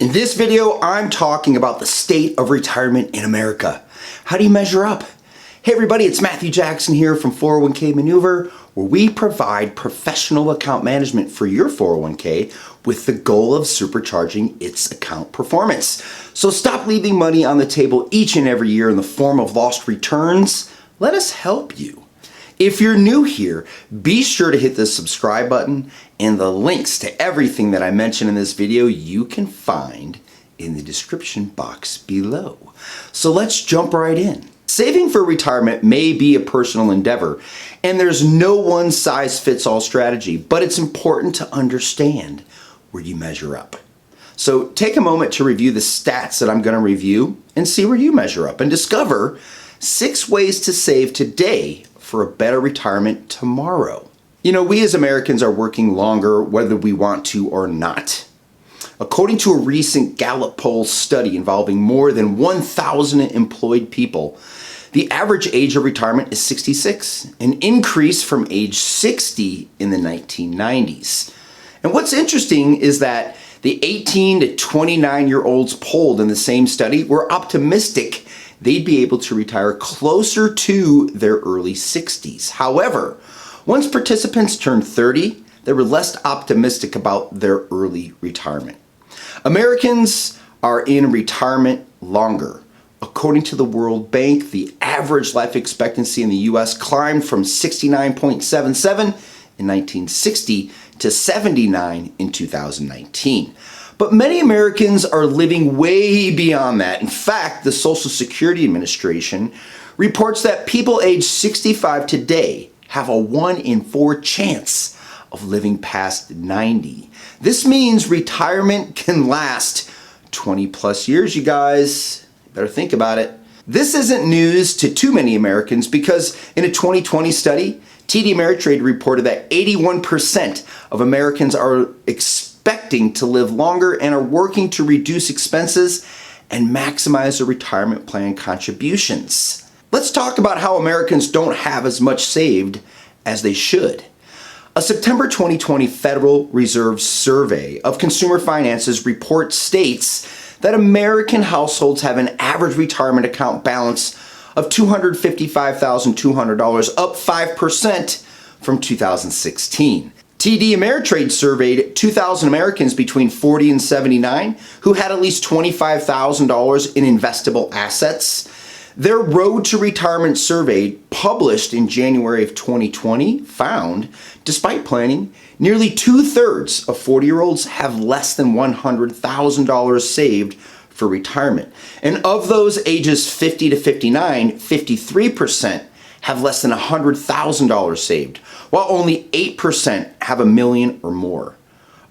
In this video, I'm talking about the state of retirement in America. How do you measure up? Hey everybody, it's Matthew Jackson here from 401k Maneuver, where we provide professional account management for your 401k with the goal of supercharging its account performance. So stop leaving money on the table each and every year in the form of lost returns. Let us help you. If you're new here, be sure to hit the subscribe button, and the links to everything that I mentioned in this video you can find in the description box below. So let's jump right in. Saving for retirement may be a personal endeavor, and there's no one-size-fits-all strategy, but it's important to understand where you measure up. So take a moment to review the stats that I'm going to review and see where you measure up, and discover 6 ways to save today for a better retirement tomorrow. You know, we as Americans are working longer whether we want to or not. According to a recent Gallup poll study involving more than 1,000 employed people, the average age of retirement is 66, an increase from age 60 in the 1990s. And what's interesting is that the 18 to 29-year-olds polled in the same study were optimistic they'd be able to retire closer to their early 60s. However, once participants turned 30, they were less optimistic about their early retirement. Americans are in retirement longer. According to the World Bank, the average life expectancy in the U.S. climbed from 69.77 in 1960 to 79 in 2019. But many Americans are living way beyond that. In fact, the Social Security Administration reports that people aged 65 today have a 1 in 4 chance of living past 90. This means retirement can last 20 plus years, you guys. Better think about it. This isn't news to too many Americans because in a 2020 study, TD Ameritrade reported that 81% of Americans are expecting to live longer and are working to reduce expenses and maximize their retirement plan contributions. Let's talk about how Americans don't have as much saved as they should. A September 2020 Federal Reserve survey of consumer finances report states that American households have an average retirement account balance of $255,200, up 5% from 2016. TD Ameritrade surveyed 2,000 Americans between 40 and 79 who had at least $25,000 in investable assets. Their Road to Retirement survey, published in January of 2020, found, despite planning, nearly 2/3 of 40-year-olds have less than $100,000 saved for retirement. And of those ages 50 to 59, 53% have less than $100,000 saved, while only 8% have $1 million or more.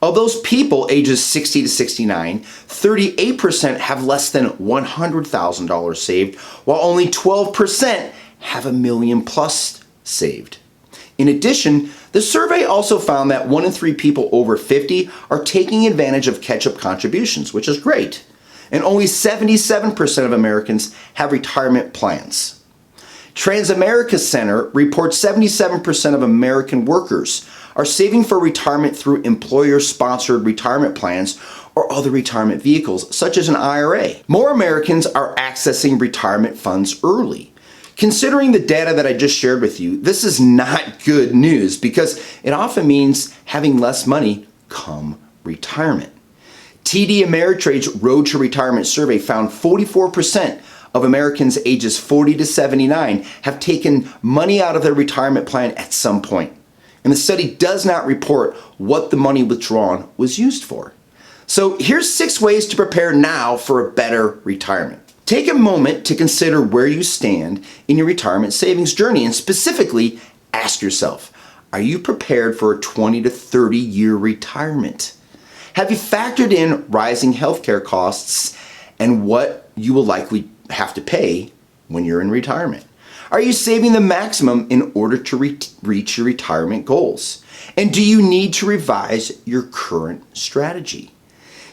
Of those people ages 60 to 69, 38% have less than $100,000 saved, while only 12% have $1 million plus saved. In addition, the survey also found that 1 in 3 people over 50 are taking advantage of catch-up contributions, which is great. And only 77% of Americans have retirement plans. Transamerica Center reports 77% of American workers are saving for retirement through employer-sponsored retirement plans or other retirement vehicles, such as an IRA. More Americans are accessing retirement funds early. Considering the data that I just shared with you, this is not good news because it often means having less money come retirement. TD Ameritrade's Road to Retirement survey found 44% of Americans ages 40 to 79 have taken money out of their retirement plan at some point. And the study does not report what the money withdrawn was used for. So here's 6 ways to prepare now for a better retirement. Take a moment to consider where you stand in your retirement savings journey, and specifically ask yourself, are you prepared for a 20 to 30 year retirement? Have you factored in rising healthcare costs and what you will likely have to pay when you're in retirement? Are you saving the maximum in order to reach your retirement goals? And do you need to revise your current strategy?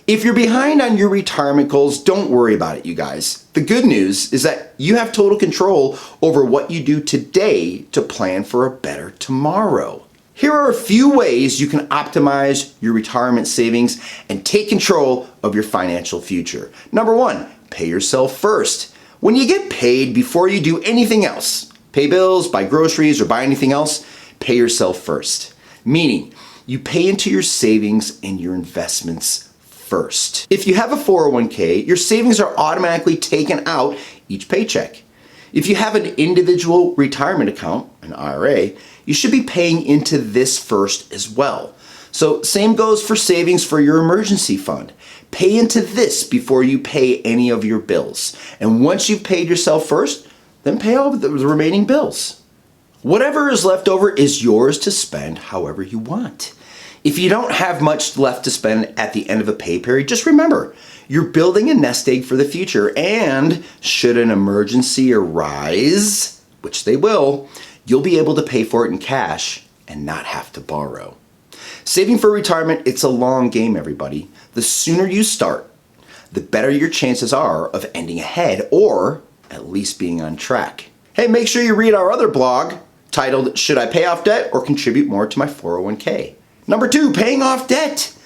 If you're behind on your retirement goals, don't worry about it, you guys. The good news is that you have total control over what you do today to plan for a better tomorrow. Here are a few ways you can optimize your retirement savings and take control of your financial future. Number one, pay yourself first. When you get paid before you do anything else, pay bills, buy groceries, or buy anything else, pay yourself first. Meaning, you pay into your savings and your investments first. If you have a 401k, your savings are automatically taken out each paycheck. If you have an individual retirement account, an IRA, you should be paying into this first as well. So same goes for savings for your emergency fund. Pay into this before you pay any of your bills. And once you've paid yourself first, then pay all the remaining bills. Whatever is left over is yours to spend however you want. If you don't have much left to spend at the end of a pay period, just remember, you're building a nest egg for the future, and should an emergency arise, which they will, you'll be able to pay for it in cash and not have to borrow. Saving for retirement, it's a long game, everybody. The sooner you start, the better your chances are of ending ahead or at least being on track. Hey, make sure you read our other blog titled, Should I Pay Off Debt or Contribute More to My 401k? Number two, paying off debt.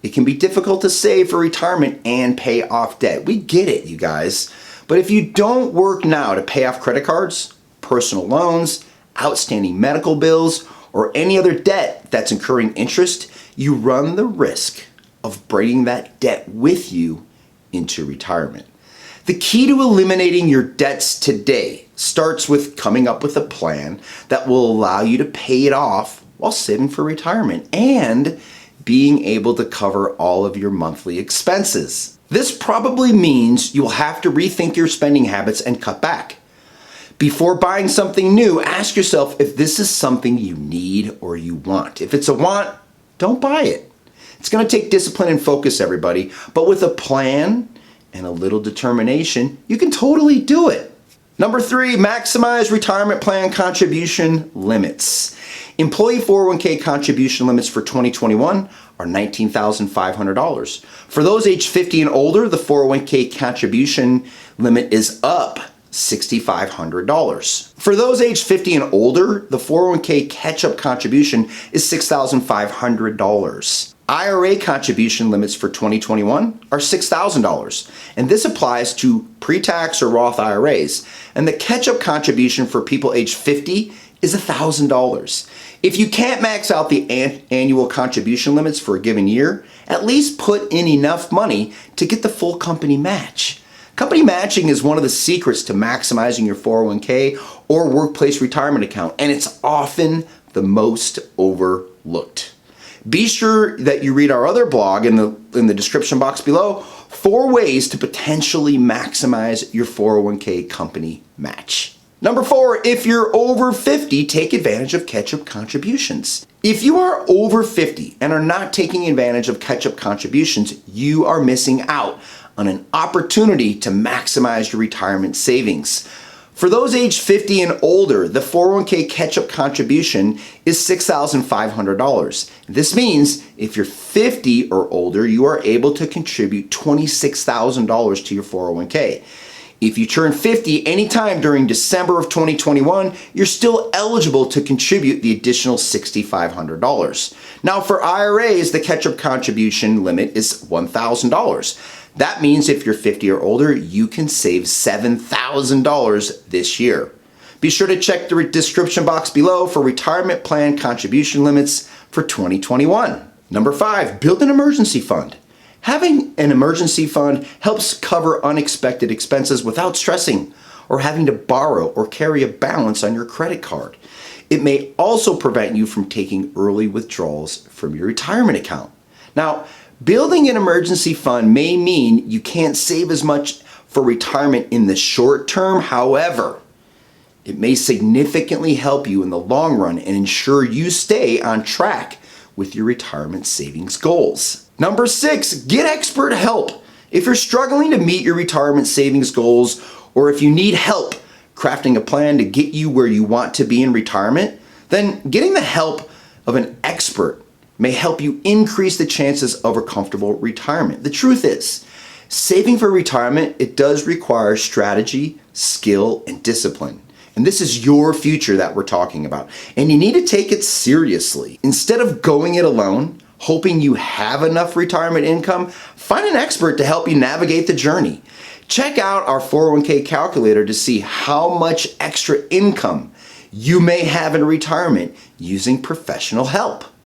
It can be difficult to save for retirement and pay off debt. We get it, you guys. But if you don't work now to pay off credit cards, personal loans, outstanding medical bills, or any other debt that's incurring interest, you run the risk of bringing that debt with you into retirement. The key to eliminating your debts today starts with coming up with a plan that will allow you to pay it off while saving for retirement and being able to cover all of your monthly expenses. This probably means you'll have to rethink your spending habits and cut back. Before buying something new, ask yourself if this is something you need or you want. If it's a want, don't buy it. It's going to take discipline and focus, everybody, but with a plan and a little determination, you can totally do it. Number three, maximize retirement plan contribution limits. Employee 401k contribution limits for 2021 are $19,500. For those age 50 and older, the 401k contribution limit is up $6,500. For those age 50 and older, the 401k catch-up contribution is $6,500. IRA contribution limits for 2021 are $6,000, and this applies to pre-tax or Roth IRAs. And the catch-up contribution for people age 50 is $1,000. If you can't max out the annual contribution limits for a given year, at least put in enough money to get the full company match. Company matching is one of the secrets to maximizing your 401k or workplace retirement account, and it's often the most overlooked. Be sure that you read our other blog in the description box below, 4 ways to potentially maximize your 401k company match. Number 4, if you're over 50, take advantage of catch-up contributions. If you are over 50 and are not taking advantage of catch-up contributions, you are missing out on an opportunity to maximize your retirement savings. For those age 50 and older, the 401k catch-up contribution is $6,500. This means if you're 50 or older, you are able to contribute $26,000 to your 401k. If you turn 50 anytime during December of 2021, you're still eligible to contribute the additional $6,500. Now for IRAs, the catch-up contribution limit is $1,000. That means if you're 50 or older, you can save $7,000 this year. Be sure to check the description box below for retirement plan contribution limits for 2021. Number 5, build an emergency fund. Having an emergency fund helps cover unexpected expenses without stressing or having to borrow or carry a balance on your credit card. It may also prevent you from taking early withdrawals from your retirement account. Now, building an emergency fund may mean you can't save as much for retirement in the short term. However, it may significantly help you in the long run and ensure you stay on track with your retirement savings goals. Number 6, get expert help. If you're struggling to meet your retirement savings goals, or if you need help crafting a plan to get you where you want to be in retirement, then getting the help of an expert may help you increase the chances of a comfortable retirement. The truth is, saving for retirement, it does require strategy, skill, and discipline. And this is your future that we're talking about. And you need to take it seriously. Instead of going it alone, hoping you have enough retirement income, find an expert to help you navigate the journey. Check out our 401k calculator to see how much extra income you may have in retirement using professional help.